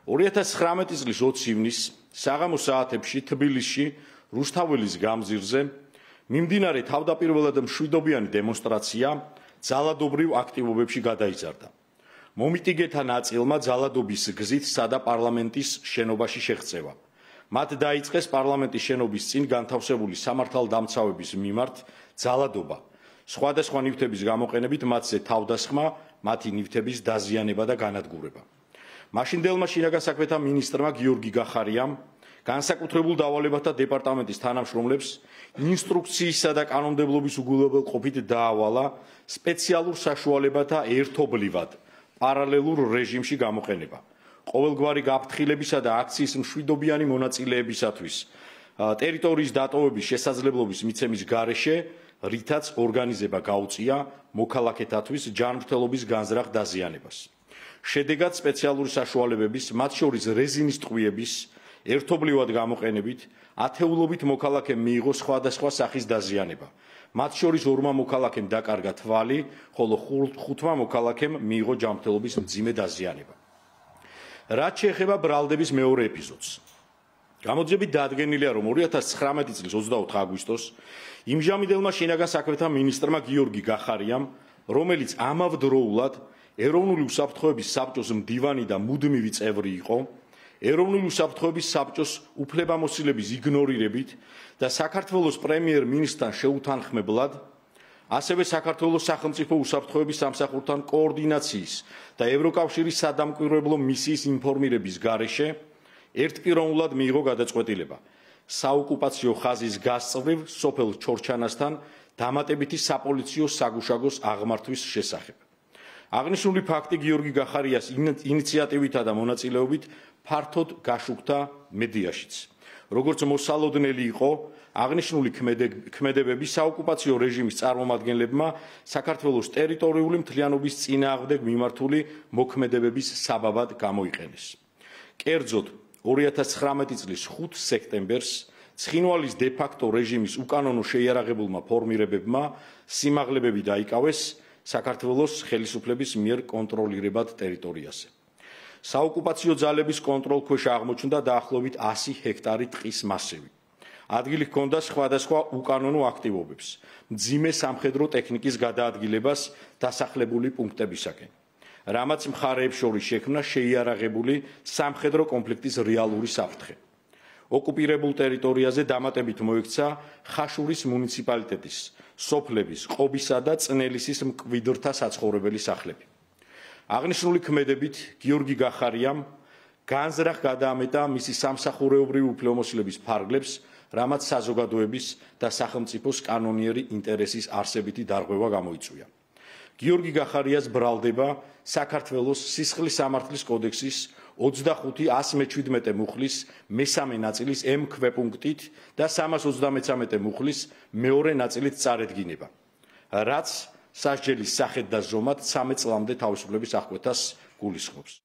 2019 წლის 20 ივნისს საღამოს საათებში თბილისში რუსთაველის გამზირზე მიმდინარე თავდაპირველად მშვიდობიანი დემონსტრაცია ძალადობრივ აქტივობებში გადაიზარდა. მომიტინგეთა ნაწილმა ძალადობის გზით სცადა პარლამენტის შენობაში შეღწევა. მათ დაიწყეს პარლამენტის შენობის წინ განთავსებული სამართალდამცავების მიმართ ძალადობა. სხვადასხვა ნივთების გამოყენებით მათზე თავდასხმა, მათი ნივთების დაზიანება და განადგურება. მაშინდელმა შინაგან საქმეთა მინისტრმა გიორგი გახარიამ განსაკუთრებულ დავალებათა დეპარტამენტის თანამშრომლებს ინსტრუქციისა და კანონმდებლობის უგულებელყოფით დაავალა სპეციალურ საშუალებათა ერთობლივად პარალელურ რეჟიმში გამოყენება. ყოველგვარი გაფრთხილებისა და აქციის მშვიდობიანი მონაწილეებისათვის ტერიტორიის დატოვების შესაძლებლობის მიცემის გარეშე, რითაც ორგანიზება გაუწია მოქალაქეთათვის ჯანმრთელობის განზრახ დაზიანებას. შედეგად სპეციალური საშუალებების, მათ შორის რეზინის ტყვიების ერთობლივად გამოყენებით ათეულობით მოქალაქემ მიიღო სხვადასხვა სახის დაზიანება. მათ შორის 2 მოქალაქემ დაკარგა თვალი, ხოლო 5 მოქალაქემ მიიღო ჯანმრთელობის მძიმე დაზიანება. რაც შეეხება ბრალდების მეორე ეპიზოდს. გამოძიებით დადგენილია, რომ 2019 წლის 24 აგვისტოს იმჟამებელმა შინაგან საქმეთა მინისტრმა გიორგი გახარიამ, რომელიც ამავდროულად ეროვნული უსაფრთხოების საბჭოს მდივანი და მუდმივი წევრი იყო, ეროვნული უსაფრთხოების საბჭოს უფლებამოსილების იგნორირებით და საქართველოს პრემიერ-მინისტრთან შეუთანხმებლად, ასევე საქართველოს სახელმწიფო უსაფრთხოების სამსახურთან კოორდინაციის და ევროკავშირის სადამკვირვებლო მისიის ინფორმირების გარეშე ერთპიროვნულად მიიღო გადაწყვეტილება საოკუპაციო ხაზის გასწვრივ სოფელ ჩორჩანასთან დამატებითი საპოლიციო საგუშაგოს აღმართვის შესახებ. აღნიშნული ფაქტი გიორგი გახარიას ინიციატივითა და მონაწილეობით ფართოდ გაშუქდა მედიაშიც. როგორც მოსალოდნელი იყო, აღნიშნული ქმედებები საოკუპაციო რეჟიმის წარმომადგენლებმა საქართველოს ტერიტორიული მთლიანობის წინააღმდეგ მიმართული მოქმედებების საბაბად გამოიყენეს. კერძოდ, 2019 წლის 5 სექტემბერს ცხინვალის დე-ფაქტო რეჟიმის უკანონო შეიარაღებულმა ფორმირებებმა სიმაღლებები დაიკავეს საქართველოს ხელისუფლების მიერ კონტროლირებად ტერიტორიაზე. საოკუპაციო ძალების კონტროლქვეშ აღმოჩნდა დაახლოებით 100 ჰექტარი ტყის მასივი. ადგილი ჰქონდა სხვადასხვა უკანონო აქტივობებს, მძიმე სამხედრო ტექნიკის გადაადგილებას დასახლებული პუნქტებისაკენ, რამაც მხარეებს შორის შექმნა შეიარაღებული სამხედრო კონფლიქტის რეალური საფრთხე. ოკუპირებულ ტერიტორიაზე დამატებით მოექცა ხაშურის მუნიციპალიტეტის, სოფლების, ყობისა და წნელისის მკვიდრთა საცხოვრებელი სახლები. აღნიშნული ქმედებით გიორგი გახარიამ განზრახ გადაამეტა მისი სამსახურეობრივი უფლებამოსილების ფარგლებს, რამაც საზოგადოების და სახელმწიფოს კანონიერი ინტერესის არსებითი დარღვევა გამოიწვია. გიორგი გახარიას ბრალდება საქართველოს სისხლის სამართლის კოდექსის 25.117 მუხლის მესამე ნაწილის M ქვეპუნქტით და 333 მუხლის მეორე ნაწილით წარედგინება, რაც სასჯელის სახედ და ზომად 13 წლამდე თავისუფლების აღკვეთას გულისხმობს.